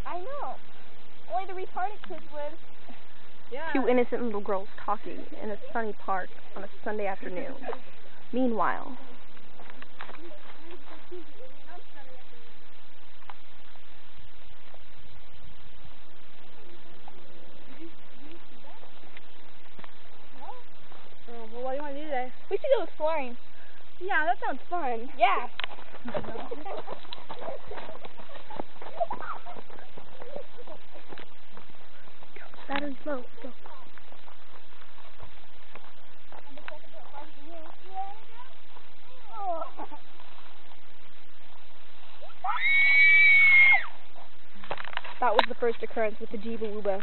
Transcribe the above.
I know. Only the retarded kids would. Yeah. Two innocent little girls talking in a sunny park on a Sunday afternoon. Meanwhile, Oh, well, what do you want to do today? We should go exploring. Yeah, that sounds fun. Yeah. battery's low. Go. That was the first occurrence with the Jeeba Wooba.